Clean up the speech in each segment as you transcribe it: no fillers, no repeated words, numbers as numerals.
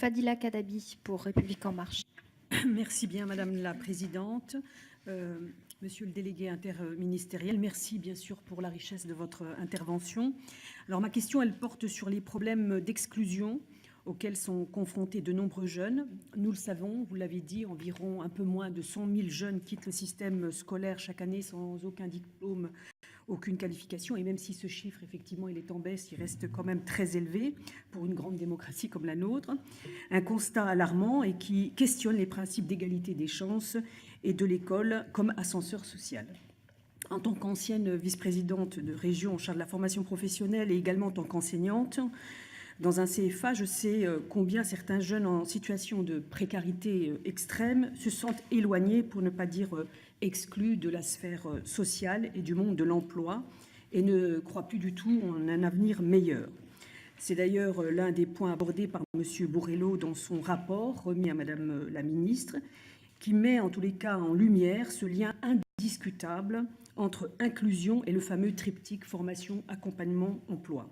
Fadila Kadabi pour République En Marche. Merci bien, Madame la Présidente. Monsieur le délégué interministériel, merci bien sûr pour la richesse de votre intervention. Alors ma question, elle porte sur les problèmes d'exclusion auxquels sont confrontés de nombreux jeunes. Nous le savons, vous l'avez dit, environ un peu moins de 100 000 jeunes quittent le système scolaire chaque année sans aucun diplôme, aucune qualification, et même si ce chiffre, effectivement, il est en baisse, il reste quand même très élevé pour une grande démocratie comme la nôtre. Un constat alarmant et qui questionne les principes d'égalité des chances et de l'école comme ascenseur social. En tant qu'ancienne vice-présidente de région en charge de la formation professionnelle et également en tant qu'enseignante, dans un CFA, je sais combien certains jeunes en situation de précarité extrême se sentent éloignés, pour ne pas dire exclus de la sphère sociale et du monde de l'emploi et ne croient plus du tout en un avenir meilleur. C'est d'ailleurs l'un des points abordés par M. Borrello dans son rapport remis à Madame la ministre, qui met en tous les cas en lumière ce lien indiscutable entre inclusion et le fameux triptyque formation, accompagnement, emploi.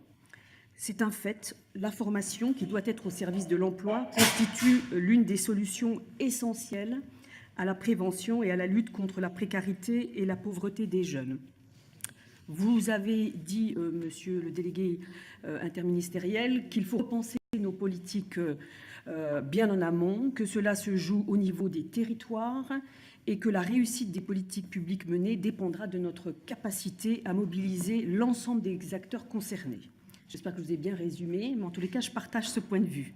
C'est un fait, la formation, qui doit être au service de l'emploi, constitue l'une des solutions essentielles à la prévention et à la lutte contre la précarité et la pauvreté des jeunes. Vous avez dit, monsieur le délégué interministériel, qu'il faut repenser nos politiques bien en amont, que cela se joue au niveau des territoires et que la réussite des politiques publiques menées dépendra de notre capacité à mobiliser l'ensemble des acteurs concernés. J'espère que je vous ai bien résumé, mais en tous les cas, je partage ce point de vue.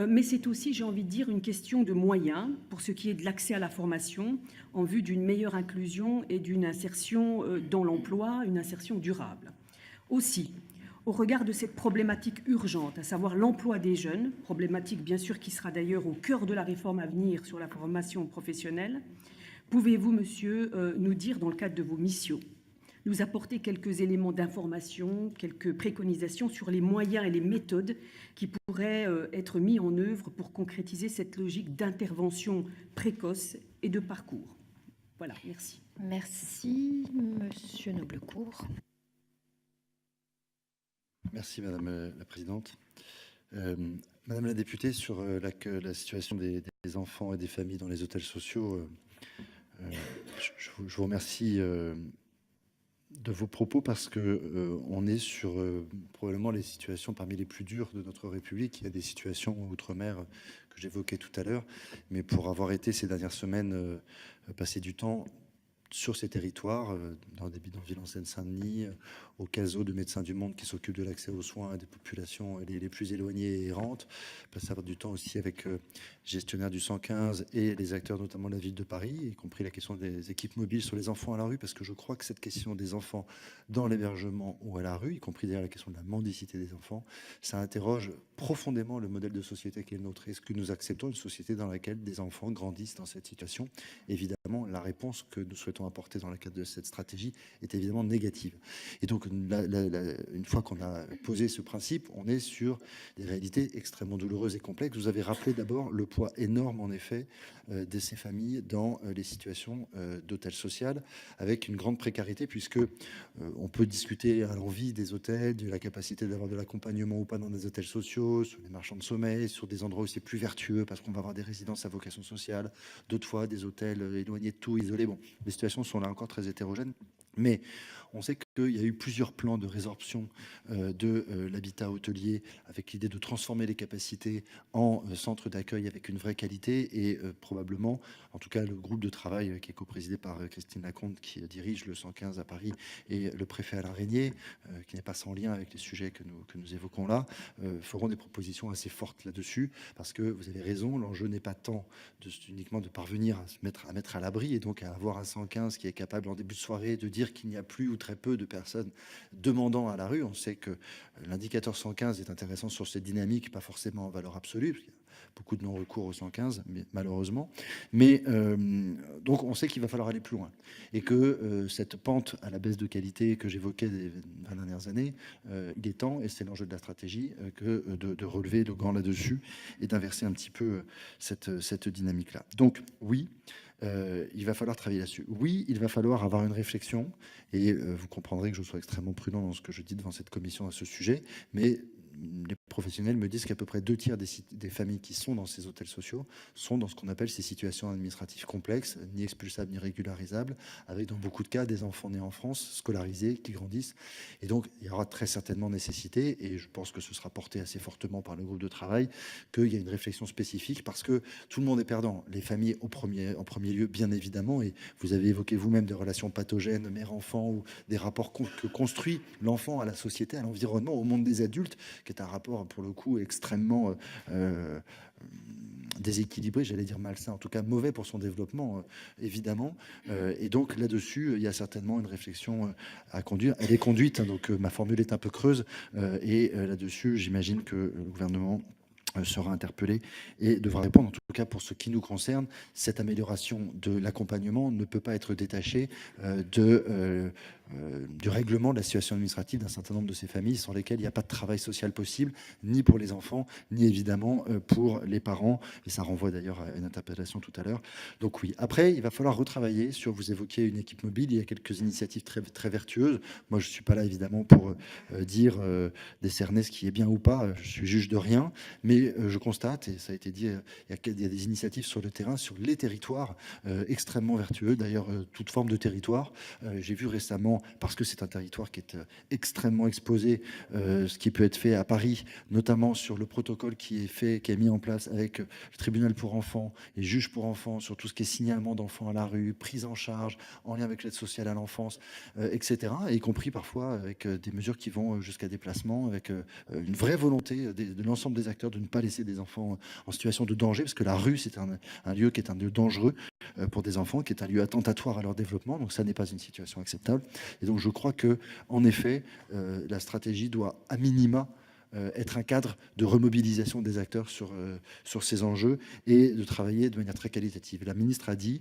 Mais c'est aussi, j'ai envie de dire, une question de moyens pour ce qui est de l'accès à la formation en vue d'une meilleure inclusion et d'une insertion dans l'emploi, une insertion durable. Aussi, au regard de cette problématique urgente, à savoir l'emploi des jeunes, problématique bien sûr qui sera d'ailleurs au cœur de la réforme à venir sur la formation professionnelle, pouvez-vous, monsieur, nous dire, dans le cadre de vos missions, nous apporter quelques éléments d'information, quelques préconisations sur les moyens et les méthodes qui pourraient être mis en œuvre pour concrétiser cette logique d'intervention précoce et de parcours. Voilà, merci. Merci, Monsieur Noblecourt. Merci, Madame la Présidente. Madame la députée, sur la situation des enfants et des familles dans les hôtels sociaux, je vous remercie de vos propos parce que on est sur probablement les situations parmi les plus dures de notre République. Il y a des situations outre-mer que j'évoquais tout à l'heure, mais pour avoir été ces dernières semaines passer du temps sur ces territoires, dans des bidonvilles en Seine-Saint-Denis, au CASO de Médecins du Monde qui s'occupe de l'accès aux soins des populations les plus éloignées et errantes, passer du temps aussi avec gestionnaires du 115 et les acteurs notamment de la ville de Paris, y compris la question des équipes mobiles sur les enfants à la rue, parce que je crois que cette question des enfants dans l'hébergement ou à la rue, y compris d'ailleurs la question de la mendicité des enfants, ça interroge profondément le modèle de société qui est le nôtre. Est-ce que nous acceptons une société dans laquelle des enfants grandissent dans cette situation? Évidemment, la réponse que nous souhaitons apporter dans le cadre de cette stratégie est évidemment négative. Et donc, une fois qu'on a posé ce principe, on est sur des réalités extrêmement douloureuses et complexes. Vous avez rappelé d'abord le poids énorme, en effet, de ces familles dans les situations d'hôtel social, avec une grande précarité, puisque on peut discuter à l'envi des hôtels, de la capacité d'avoir de l'accompagnement ou pas dans des hôtels sociaux, sur les marchands de sommeil, sur des endroits aussi plus vertueux, parce qu'on va avoir des résidences à vocation sociale, d'autres fois des hôtels éloignés de tout, isolés. Bon, les situations sont là encore très hétérogènes, mais on sait qu'il y a eu plusieurs plans de résorption de l'habitat hôtelier avec l'idée de transformer les capacités en centres d'accueil avec une vraie qualité et probablement, en tout cas le groupe de travail qui est coprésidé par Christine Lacombe qui dirige le 115 à Paris et le préfet Alain Régnier, qui n'est pas sans lien avec les sujets que nous évoquons là, feront des propositions assez fortes là-dessus parce que vous avez raison, l'enjeu n'est pas tant uniquement de parvenir à mettre à l'abri et donc à avoir un 115 qui est capable en début de soirée de dire qu'il n'y a plus ou très peu de personnes demandant à la rue. On sait que l'indicateur 115 est intéressant sur cette dynamique, pas forcément en valeur absolue, parce qu'il y a beaucoup de non-recours au 115, mais malheureusement. Mais donc on sait qu'il va falloir aller plus loin et que cette pente à la baisse de qualité que j'évoquais des 20 dernières années, il est temps, et c'est l'enjeu de la stratégie, que de relever le gant là-dessus et d'inverser un petit peu cette dynamique-là. Donc oui, il va falloir travailler là-dessus. Oui, il va falloir avoir une réflexion, et vous comprendrez que je sois extrêmement prudent dans ce que je dis devant cette commission à ce sujet, mais les professionnels me disent qu'à peu près 2 tiers des familles qui sont dans ces hôtels sociaux sont dans ce qu'on appelle ces situations administratives complexes, ni expulsables ni régularisables, avec dans beaucoup de cas des enfants nés en France, scolarisés, qui grandissent. Et donc, il y aura très certainement nécessité, et je pense que ce sera porté assez fortement par le groupe de travail, qu'il y a une réflexion spécifique, parce que tout le monde est perdant. Les familles en premier lieu, bien évidemment, et vous avez évoqué vous-même des relations pathogènes, mère-enfant, ou des rapports que construit l'enfant à la société, à l'environnement, au monde des adultes, qui est un rapport, pour le coup, extrêmement déséquilibré, j'allais dire malsain, en tout cas mauvais pour son développement, évidemment. Et donc là-dessus, il y a certainement une réflexion à conduire. Elle est conduite, hein, donc ma formule est un peu creuse, et là-dessus, j'imagine que le gouvernement sera interpellé et devra répondre. En tout cas, pour ce qui nous concerne, cette amélioration de l'accompagnement ne peut pas être détachée du règlement de la situation administrative d'un certain nombre de ces familles sans lesquelles il n'y a pas de travail social possible, ni pour les enfants, ni évidemment pour les parents. Et ça renvoie d'ailleurs à une interpellation tout à l'heure. Donc oui, après, il va falloir retravailler sur, vous évoquiez une équipe mobile, il y a quelques initiatives très, très vertueuses. Moi, je ne suis pas là, évidemment, pour décerner ce qui est bien ou pas. Je suis juge de rien, mais je constate, et ça a été dit, il y a des initiatives sur le terrain, sur les territoires, extrêmement vertueux. D'ailleurs, toute forme de territoire. J'ai vu récemment, parce que c'est un territoire qui est extrêmement exposé, ce qui peut être fait à Paris, notamment sur le protocole qui est mis en place avec le tribunal pour enfants et juge pour enfants, sur tout ce qui est signalement d'enfants à la rue, prise en charge, en lien avec l'aide sociale à l'enfance, etc. Et y compris parfois avec des mesures qui vont jusqu'à des placements, avec une vraie volonté de l'ensemble des acteurs de ne pas laisser des enfants en situation de danger, parce que la rue, c'est un lieu qui est un lieu dangereux pour des enfants, qui est un lieu attentatoire à leur développement. Donc ça n'est pas une situation acceptable. Et donc je crois que, en effet, la stratégie doit à minima être un cadre de remobilisation des acteurs sur ces enjeux et de travailler de manière très qualitative. La ministre a dit,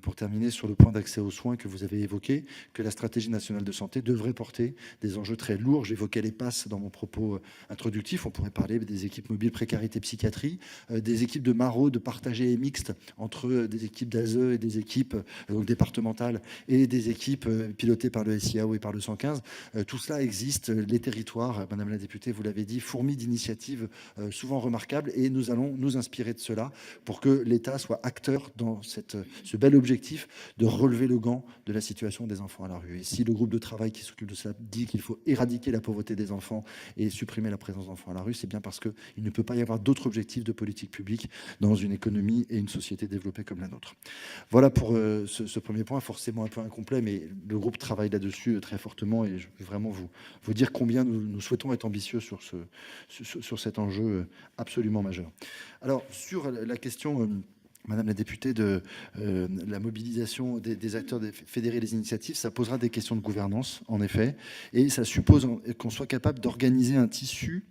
pour terminer sur le point d'accès aux soins que vous avez évoqué, que la stratégie nationale de santé devrait porter des enjeux très lourds. J'évoquais les passes dans mon propos introductif. On pourrait parler des équipes mobiles précarité psychiatrie, des équipes de maraude partagées et mixtes entre des équipes d'ASE et des équipes donc départementales et des équipes pilotées par le SIAO et par le 115. Tout cela existe. Les territoires, Madame la députée, vous l'avez dit, fourmis d'initiatives souvent remarquables, et nous allons nous inspirer de cela pour que l'État soit acteur dans ce bel objectif de relever le gant de la situation des enfants à la rue. Et si le groupe de travail qui s'occupe de cela dit qu'il faut éradiquer la pauvreté des enfants et supprimer la présence d'enfants à la rue, c'est bien parce qu'il ne peut pas y avoir d'autres objectifs de politique publique dans une économie et une société développée comme la nôtre. Voilà pour ce premier point, forcément un peu incomplet, mais le groupe travaille là-dessus très fortement, et je veux vraiment vous dire combien nous souhaitons être ambitieux sur cet enjeu absolument majeur. Alors, sur la question, Madame la députée, de la mobilisation des acteurs, fédérer les initiatives, ça posera des questions de gouvernance, en effet, et ça suppose qu'on soit capable d'organiser un tissu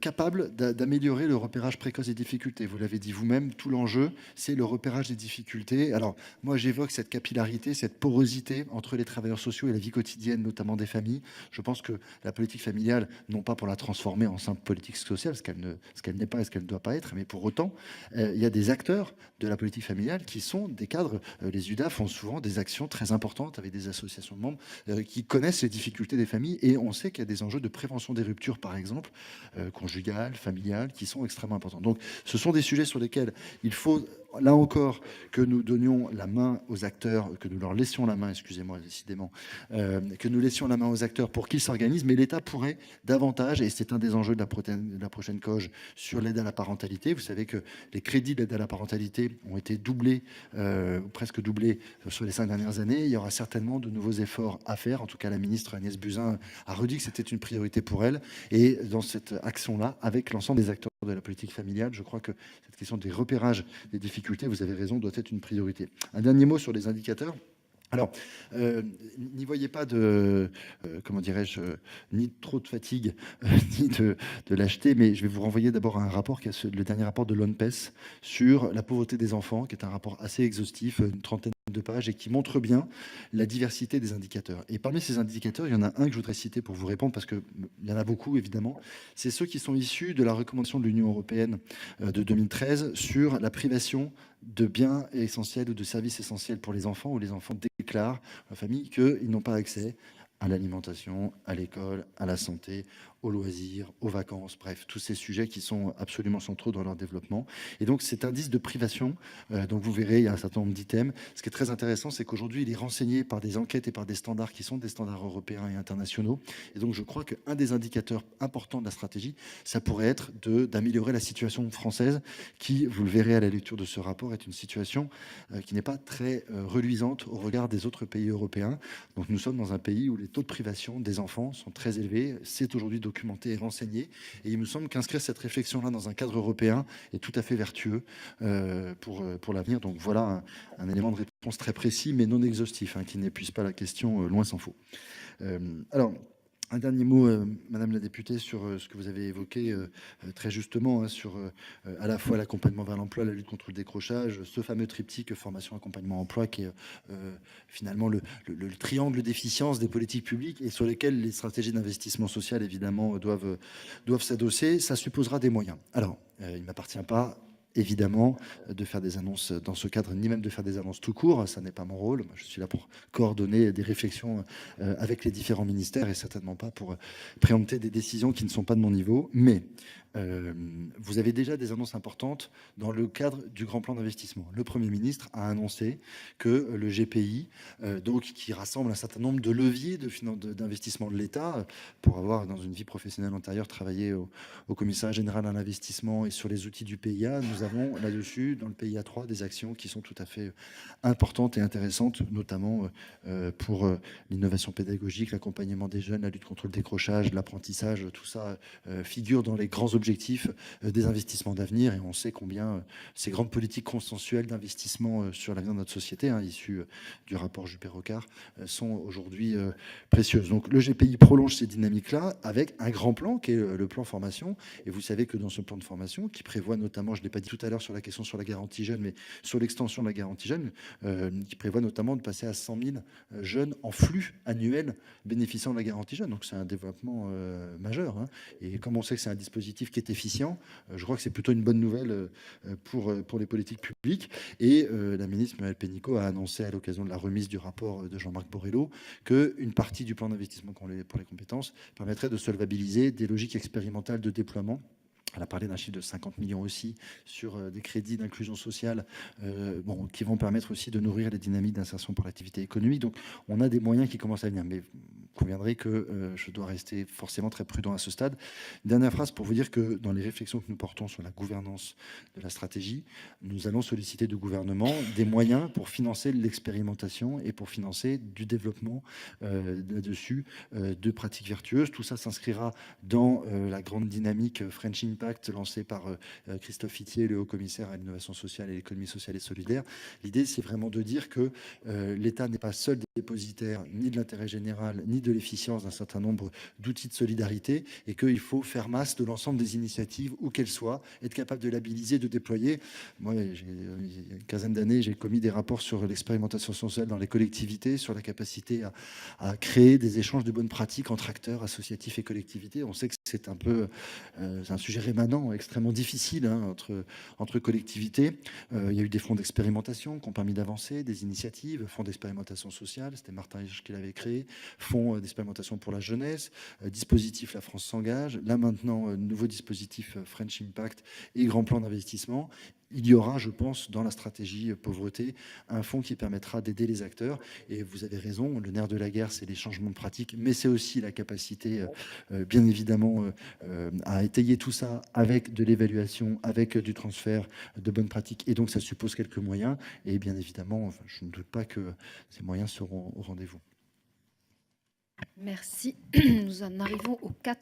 capable d'améliorer le repérage précoce des difficultés. Vous l'avez dit vous-même, tout l'enjeu, c'est le repérage des difficultés. Alors, moi, j'évoque cette capillarité, cette porosité entre les travailleurs sociaux et la vie quotidienne, notamment des familles. Je pense que la politique familiale, non pas pour la transformer en simple politique sociale, ce qu'elle n'est pas et ce qu'elle ne doit pas être, mais pour autant, il y a des acteurs de la politique familiale qui sont des cadres. Les UDA font souvent des actions très importantes avec des associations de membres qui connaissent les difficultés des familles, et on sait qu'il y a des enjeux de prévention des ruptures, par exemple, conjugales, familiales, qui sont extrêmement importants. Donc, ce sont des sujets sur lesquels il faut, là encore, que nous donnions la main aux acteurs, que nous leur laissions la main, excusez-moi, décidément, que nous laissions la main aux acteurs pour qu'ils s'organisent, mais l'État pourrait davantage, et c'est un des enjeux de la prochaine COG, sur l'aide à la parentalité. Vous savez que les crédits d'aide à la parentalité ont été doublés, presque doublés sur les 5 dernières années. Il y aura certainement de nouveaux efforts à faire. En tout cas, la ministre Agnès Buzyn a redit que c'était une priorité pour elle. Et dans cette action-là, avec l'ensemble des acteurs de la politique familiale, je crois que cette question des repérages des difficultés, vous avez raison, doit être une priorité. Un dernier mot sur les indicateurs. Alors, n'y voyez pas de, comment dirais-je, ni trop de fatigue, ni de lâcheté, mais je vais vous renvoyer d'abord à un rapport, qui est le dernier rapport de l'ONPES sur la pauvreté des enfants, qui est un rapport assez exhaustif, une trentaine de pages, et qui montre bien la diversité des indicateurs. Et parmi ces indicateurs, il y en a un que je voudrais citer pour vous répondre, parce qu'il y en a beaucoup, évidemment. C'est ceux qui sont issus de la recommandation de l'Union européenne de 2013 sur la privation de biens essentiels ou de services essentiels pour les enfants, où les enfants déclarent à la famille qu'ils n'ont pas accès à l'alimentation, à l'école, à la santé, aux loisirs, aux vacances, bref, tous ces sujets qui sont absolument centraux dans leur développement. Et donc cet indice de privation, donc vous verrez, il y a un certain nombre d'items. Ce qui est très intéressant, c'est qu'aujourd'hui, il est renseigné par des enquêtes et par des standards qui sont des standards européens et internationaux. Et donc je crois qu'un des indicateurs importants de la stratégie, ça pourrait être d'améliorer la situation française, qui, vous le verrez à la lecture de ce rapport, est une situation qui n'est pas très reluisante au regard des autres pays européens. Donc nous sommes dans un pays où les taux de privation des enfants sont très élevés. C'est aujourd'hui documenté et renseigné. Et il me semble qu'inscrire cette réflexion-là dans un cadre européen est tout à fait vertueux pour l'avenir. Donc voilà un élément de réponse très précis, mais non exhaustif, qui n'épuise pas la question, loin s'en faut. Alors, un dernier mot, Madame la députée, sur ce que vous avez évoqué très justement, sur à la fois l'accompagnement vers l'emploi, la lutte contre le décrochage, ce fameux triptyque formation, accompagnement, emploi, qui est finalement le triangle d'efficience des politiques publiques et sur lesquels les stratégies d'investissement social, évidemment, doivent s'adosser. Ça supposera des moyens. Alors, il ne m'appartient pas, évidemment, de faire des annonces dans ce cadre, ni même de faire des annonces tout court. Ça n'est pas mon rôle. Moi, je suis là pour coordonner des réflexions avec les différents ministères et certainement pas pour préempter des décisions qui ne sont pas de mon niveau. Mais vous avez déjà des annonces importantes dans le cadre du grand plan d'investissement. Le Premier ministre a annoncé que le GPI, donc, qui rassemble un certain nombre de leviers d'investissement de l'État, pour avoir, dans une vie professionnelle antérieure, travaillé au commissariat général à l'investissement et sur les outils du PIA, nous avons là-dessus, dans le PIA 3, des actions qui sont tout à fait importantes et intéressantes, notamment pour l'innovation pédagogique, l'accompagnement des jeunes, la lutte contre le décrochage, l'apprentissage. Tout ça figure dans les grands objectifs des investissements d'avenir, et on sait combien ces grandes politiques consensuelles d'investissement sur l'avenir de notre société, issues du rapport Juppé-Rocard, sont aujourd'hui précieuses. Donc le GPI prolonge ces dynamiques-là avec un grand plan qui est le plan formation, et vous savez que dans ce plan de formation, qui prévoit notamment, je ne l'ai pas dit tout à l'heure sur la question sur la garantie jeune, mais sur l'extension de la garantie jeune, qui prévoit notamment de passer à 100 000 jeunes en flux annuel bénéficiant de la garantie jeune. Donc c'est un développement majeur, et comme on sait que c'est un dispositif qui est efficient, je crois que c'est plutôt une bonne nouvelle pour les politiques publiques. Et la ministre Muriel Pénicaud a annoncé à l'occasion de la remise du rapport de Jean-Marc Borrello qu'une partie du plan d'investissement pour les compétences permettrait de solvabiliser des logiques expérimentales de déploiement. Elle a parlé d'un chiffre de 50 millions aussi sur des crédits d'inclusion sociale qui vont permettre aussi de nourrir les dynamiques d'insertion par l'activité économique. Donc on a des moyens qui commencent à venir, mais vous conviendrez que je dois rester forcément très prudent à ce stade. Dernière phrase pour vous dire que dans les réflexions que nous portons sur la gouvernance de la stratégie, nous allons solliciter du gouvernement des moyens pour financer l'expérimentation et pour financer du développement là-dessus de pratiques vertueuses. Tout ça s'inscrira dans la grande dynamique French Impact lancé par Christophe Fitier, le haut-commissaire à l'innovation sociale et l'économie sociale et solidaire. L'idée, c'est vraiment de dire que l'État n'est pas seul dépositaire ni de l'intérêt général, ni de l'efficience d'un certain nombre d'outils de solidarité, et qu'il faut faire masse de l'ensemble des initiatives, où qu'elles soient, être capable de labelliser, de déployer. Moi, il y a une quinzaine d'années, j'ai commis des rapports sur l'expérimentation sociale dans les collectivités, sur la capacité à créer des échanges de bonnes pratiques entre acteurs associatifs et collectivités. On sait que c'est un peu c'est un sujet rémanent extrêmement difficile entre collectivités. Il y a eu des fonds d'expérimentation qui ont permis d'avancer, des initiatives, fonds d'expérimentation sociale, c'était Martin Hirsch qui l'avait créé, fonds d'expérimentation pour la jeunesse, dispositif La France s'engage, là maintenant, nouveau dispositif French Impact et grand plan d'investissement. Il y aura, je pense, dans la stratégie pauvreté, un fonds qui permettra d'aider les acteurs. Et vous avez raison, le nerf de la guerre, c'est les changements de pratiques, mais c'est aussi la capacité, bien évidemment, à étayer tout ça avec de l'évaluation, avec du transfert de bonnes pratiques. Et donc, ça suppose quelques moyens. Et bien évidemment, je ne doute pas que ces moyens seront au rendez-vous. Merci. Nous en arrivons aux 4